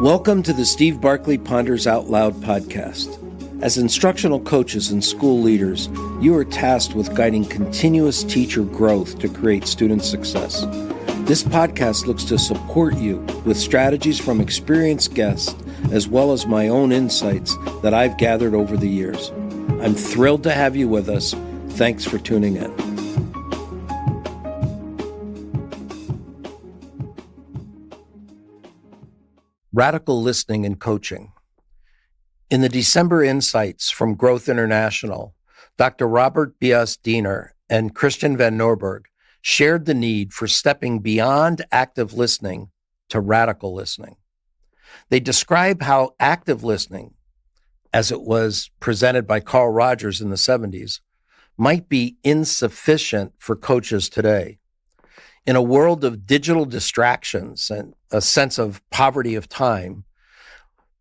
Welcome to the Steve Barkley Ponders Out Loud podcast. As instructional coaches and school leaders, you are tasked with guiding continuous teacher growth to create student success. This podcast looks to support you with strategies from experienced guests, as well as my own insights that I've gathered over the years. I'm thrilled to have you with us. Thanks for tuning in. Radical listening and coaching. In the December Insights from Growth International, Dr. Robert Biswas-Diener and Christian van Nieuwerburgh shared the need for stepping beyond active listening to radical listening. They describe how active listening, as it was presented by Carl Rogers in the 70s, might be insufficient for coaches today. In a world of digital distractions and a sense of poverty of time,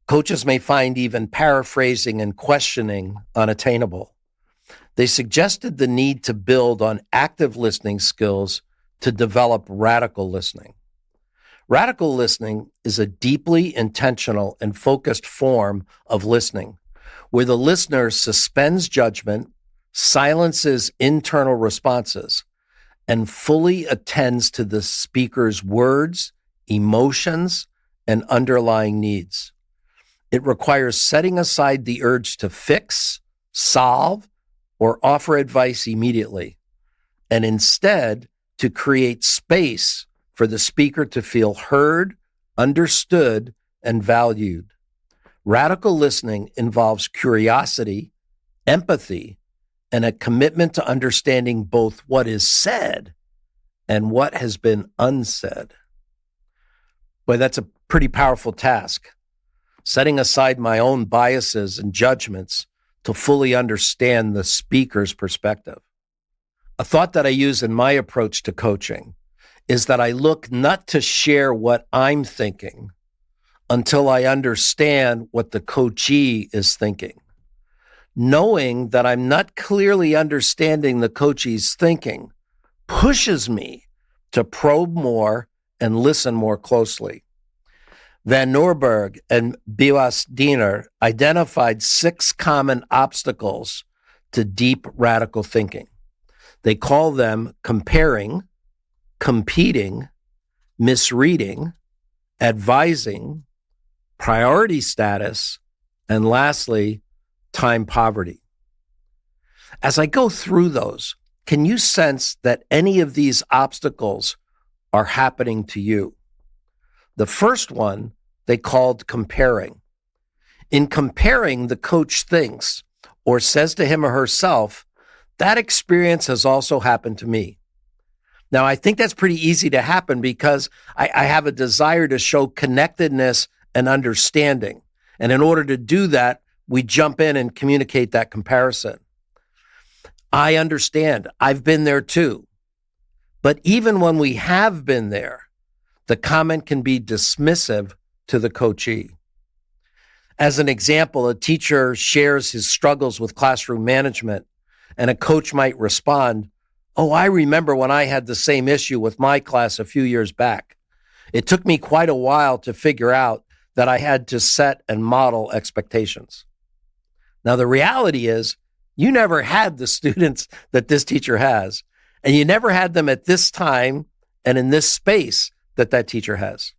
coaches may find even paraphrasing and questioning unattainable. They suggested the need to build on active listening skills to develop radical listening. Radical listening is a deeply intentional and focused form of listening, where the listener suspends judgment, silences internal responses, and fully attends to the speaker's words, emotions, and underlying needs. It requires setting aside the urge to fix, solve, or offer advice immediately, and instead to create space for the speaker to feel heard, understood, and valued. Radical listening involves curiosity, empathy, and a commitment to understanding both what is said and what has been unsaid. Boy, that's a pretty powerful task. Setting aside my own biases and judgments to fully understand the speaker's perspective. A thought that I use in my approach to coaching is that I look not to share what I'm thinking until I understand what the coachee is thinking. Knowing that I'm not clearly understanding the coachee's thinking pushes me to probe more and listen more closely. Van Nieuwerburgh and Biswas-Diener identified 6 common obstacles to deep radical thinking. They call them comparing, competing, misreading, advising, priority status, and lastly, time poverty. As I go through those, can you sense that any of these obstacles are happening to you? The first one they called comparing. In comparing, the coach thinks or says to him or herself, that experience has also happened to me. Now, I think that's pretty easy to happen because I have a desire to show connectedness and understanding. And in order to do that, we jump in and communicate that comparison. I understand. I've been there too. But even when we have been there, the comment can be dismissive to the coachee. As an example, a teacher shares his struggles with classroom management, and a coach might respond, "Oh, I remember when I had the same issue with my class a few years back. It took me quite a while to figure out that I had to set and model expectations." Now, the reality is you never had the students that this teacher has, and you never had them at this time and in this space that teacher has.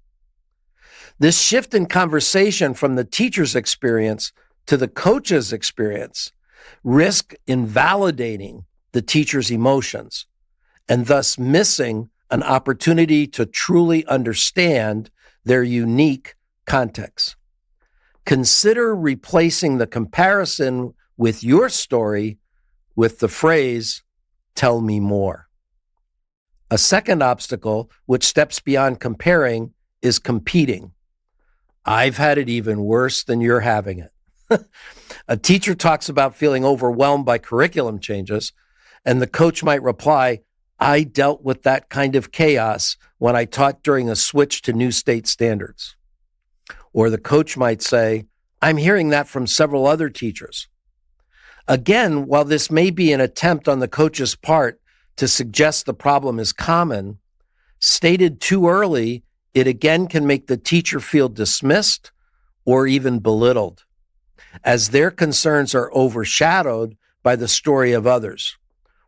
This shift in conversation from the teacher's experience to the coach's experience risk invalidating the teacher's emotions and thus missing an opportunity to truly understand their unique context. Consider replacing the comparison with your story with the phrase, "Tell me more." A second obstacle, which steps beyond comparing, is competing. I've had it even worse than you're having it. A teacher talks about feeling overwhelmed by curriculum changes, and the coach might reply, "I dealt with that kind of chaos when I taught during a switch to new state standards." Or the coach might say, "I'm hearing that from several other teachers." Again, while this may be an attempt on the coach's part to suggest the problem is common, stated too early, it again can make the teacher feel dismissed or even belittled, as their concerns are overshadowed by the story of others,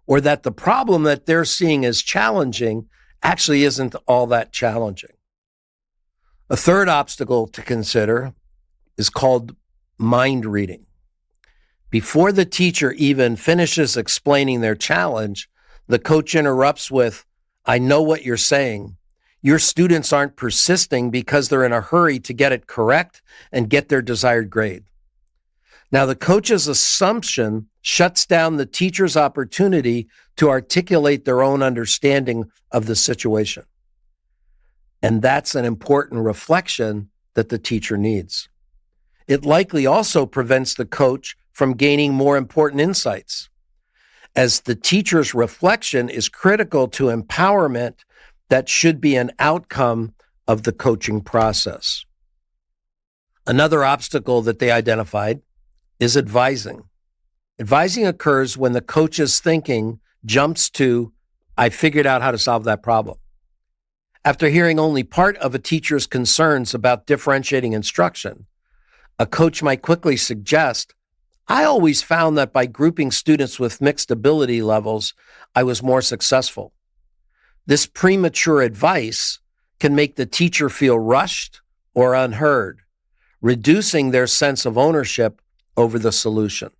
or that the problem that they're seeing as challenging actually isn't all that challenging. A third obstacle to consider is called mind reading. Before the teacher even finishes explaining their challenge, the coach interrupts with, "I know what you're saying. Your students aren't persisting because they're in a hurry to get it correct and get their desired grade." Now, the coach's assumption shuts down the teacher's opportunity to articulate their own understanding of the situation. And that's an important reflection that the teacher needs. It likely also prevents the coach from gaining more important insights, as the teacher's reflection is critical to empowerment that should be an outcome of the coaching process. Another obstacle that they identified is advising. Advising occurs when the coach's thinking jumps to, "I figured out how to solve that problem." After hearing only part of a teacher's concerns about differentiating instruction, a coach might quickly suggest, "I always found that by grouping students with mixed ability levels, I was more successful." This premature advice can make the teacher feel rushed or unheard, reducing their sense of ownership over the solution.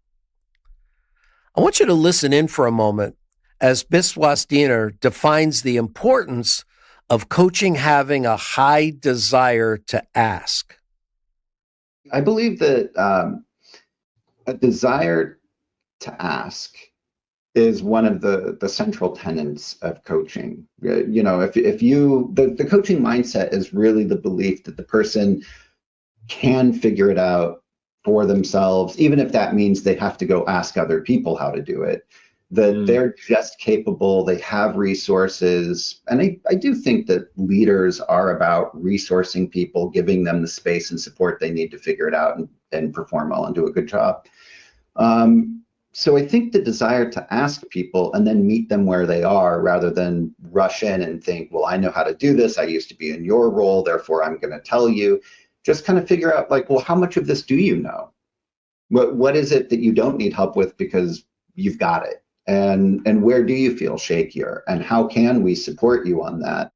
I want you to listen in for a moment as Biswas-Diener defines the importance of coaching having a high desire to ask. I believe that a desire to ask is one of the central tenets of coaching. If you, the coaching mindset is really the belief that the person can figure it out for themselves, even if that means they have to go ask other people how to do it, that they're just capable, they have resources. And I do think that leaders are about resourcing people, giving them the space and support they need to figure it out and perform well and do a good job. So I think the desire to ask people and then meet them where they are rather than rush in and think, well, I know how to do this. I used to be in your role, therefore I'm going to tell you. Just kind of figure out, like, well, how much of this do you know? What is it that you don't need help with because you've got it? And where do you feel shakier? And how can we support you on that?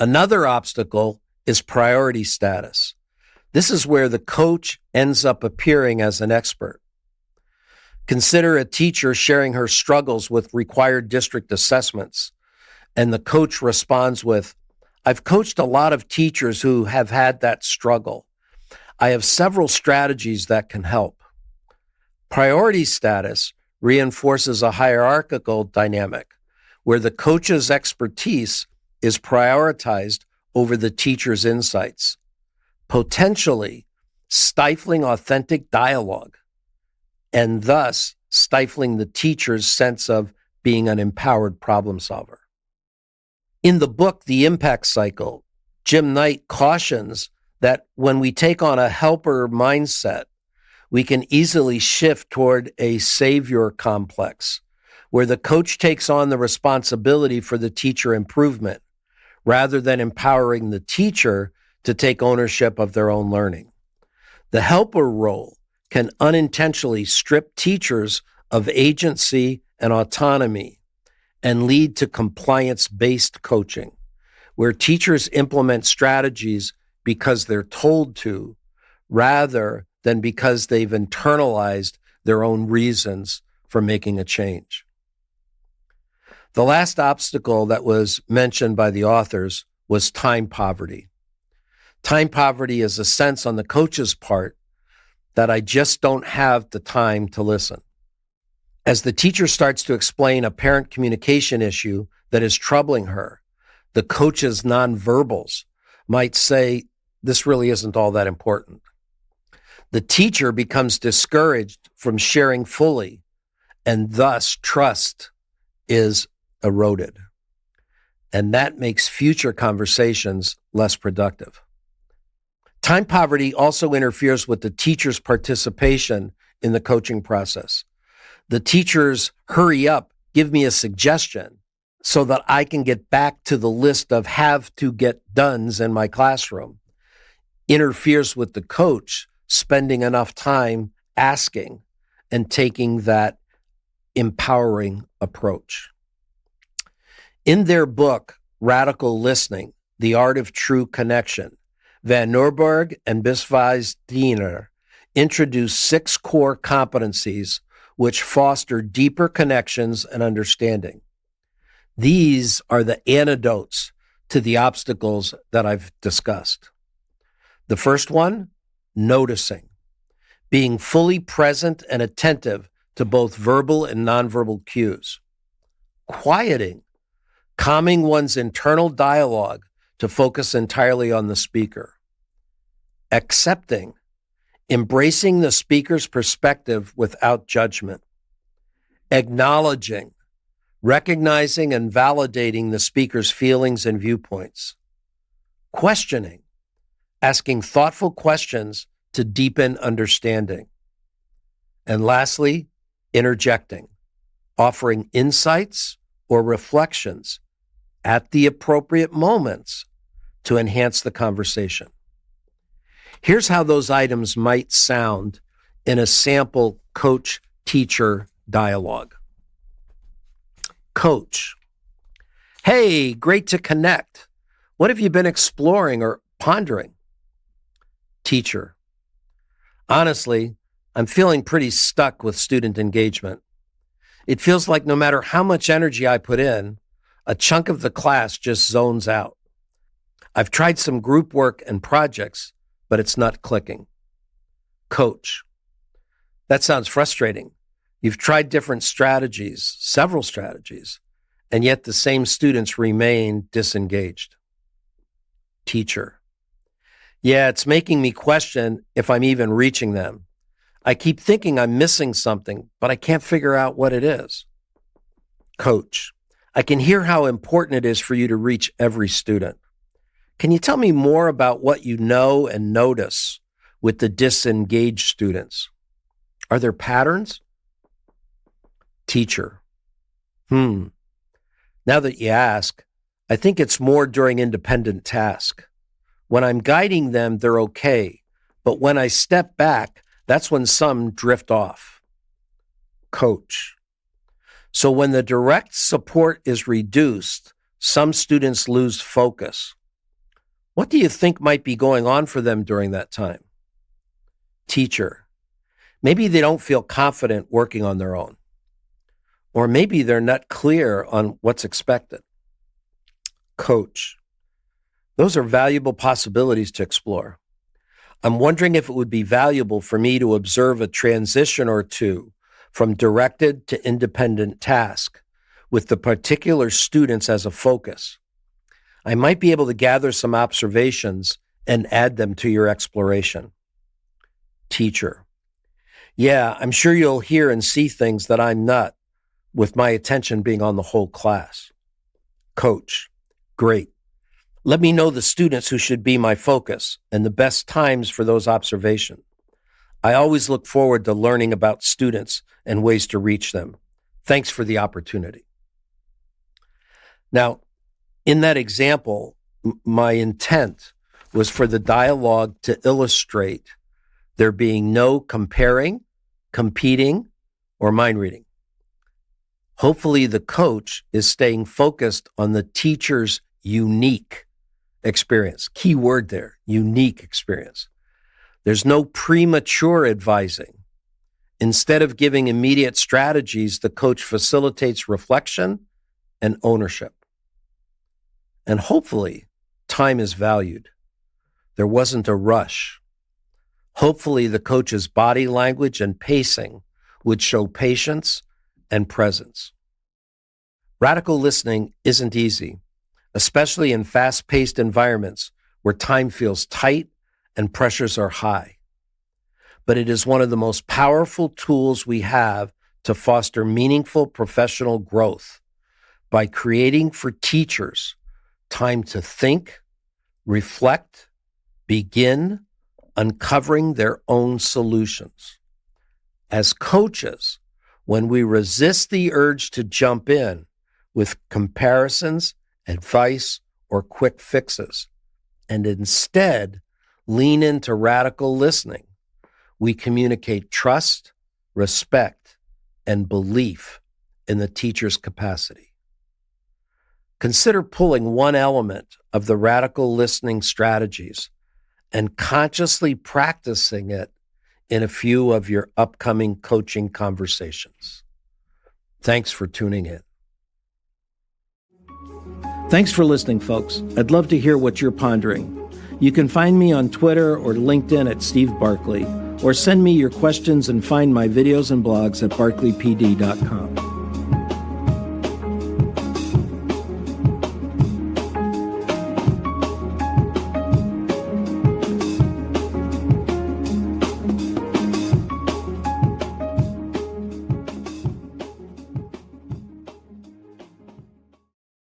Another obstacle is priority status. This is where the coach ends up appearing as an expert. Consider a teacher sharing her struggles with required district assessments, and the coach responds with, "I've coached a lot of teachers who have had that struggle. I have several strategies that can help." Priority status reinforces a hierarchical dynamic where the coach's expertise is prioritized over the teacher's insights, potentially stifling authentic dialogue and thus stifling the teacher's sense of being an empowered problem solver. In the book, The Impact Cycle, Jim Knight cautions that when we take on a helper mindset, we can easily shift toward a savior complex, where the coach takes on the responsibility for the teacher improvement, rather than empowering the teacher to take ownership of their own learning. The helper role can unintentionally strip teachers of agency and autonomy and lead to compliance-based coaching, where teachers implement strategies because they're told to, rather than because they've internalized their own reasons for making a change. The last obstacle that was mentioned by the authors was time poverty. Time poverty is a sense on the coach's part that I just don't have the time to listen. As the teacher starts to explain a parent communication issue that is troubling her, the coach's nonverbals might say, "This really isn't all that important." The teacher becomes discouraged from sharing fully, and thus trust is eroded. And that makes future conversations less productive. Time poverty also interferes with the teacher's participation in the coaching process. The teacher's "hurry up, give me a suggestion" so that I can get back to the list of have to get dones in my classroom interferes with the coach spending enough time asking and taking that empowering approach. In their book, Radical Listening, The Art of True Connection, Van Norberg and Biswas-Diener introduce 6 core competencies which foster deeper connections and understanding. These are the antidotes to the obstacles that I've discussed. The first one, noticing, being fully present and attentive to both verbal and nonverbal cues. Quieting, calming one's internal dialogue to focus entirely on the speaker. Accepting, embracing the speaker's perspective without judgment. Acknowledging, recognizing and validating the speaker's feelings and viewpoints. Questioning, asking thoughtful questions to deepen understanding. And lastly, interjecting, offering insights or reflections at the appropriate moments to enhance the conversation. Here's how those items might sound in a sample coach-teacher dialogue. Coach: hey, great to connect. What have you been exploring or pondering? Teacher: honestly, I'm feeling pretty stuck with student engagement. It feels like no matter how much energy I put in, a chunk of the class just zones out. I've tried some group work and projects, but it's not clicking. Coach: that sounds frustrating. You've tried different strategies, several strategies, and yet the same students remain disengaged. Teacher: yeah, it's making me question if I'm even reaching them. I keep thinking I'm missing something, but I can't figure out what it is. Coach: I can hear how important it is for you to reach every student. Can you tell me more about what you know and notice with the disengaged students? Are there patterns? Teacher: now that you ask, I think it's more during independent task. When I'm guiding them, they're okay. But when I step back, that's when some drift off. Coach: so when the direct support is reduced, some students lose focus. What do you think might be going on for them during that time? Teacher: maybe they don't feel confident working on their own. Or maybe they're not clear on what's expected. Coach: those are valuable possibilities to explore. I'm wondering if it would be valuable for me to observe a transition or two from directed to independent task with the particular students as a focus. I might be able to gather some observations and add them to your exploration. Teacher: yeah, I'm sure you'll hear and see things that I'm not, with my attention being on the whole class. Coach: great. Let me know the students who should be my focus and the best times for those observations. I always look forward to learning about students and ways to reach them. Thanks for the opportunity. Now, in that example, my intent was for the dialogue to illustrate there being no comparing, competing, or mind reading. Hopefully, the coach is staying focused on the teacher's unique experience. Key word there, unique experience. There's no premature advising. Instead of giving immediate strategies, the coach facilitates reflection and ownership. And hopefully, time is valued. There wasn't a rush. Hopefully, the coach's body language and pacing would show patience and presence. Radical listening isn't easy, especially in fast-paced environments where time feels tight and pressures are high. But it is one of the most powerful tools we have to foster meaningful professional growth by creating for teachers time to think, reflect, begin uncovering their own solutions. As coaches, when we resist the urge to jump in, with comparisons, advice, or quick fixes, and instead lean into radical listening. We communicate trust, respect, and belief in the teacher's capacity. Consider pulling one element of the radical listening strategies and consciously practicing it in a few of your upcoming coaching conversations. Thanks for tuning in. Thanks for listening, folks. I'd love to hear what you're pondering. You can find me on Twitter or LinkedIn at Steve Barkley, or send me your questions and find my videos and blogs at barkleypd.com.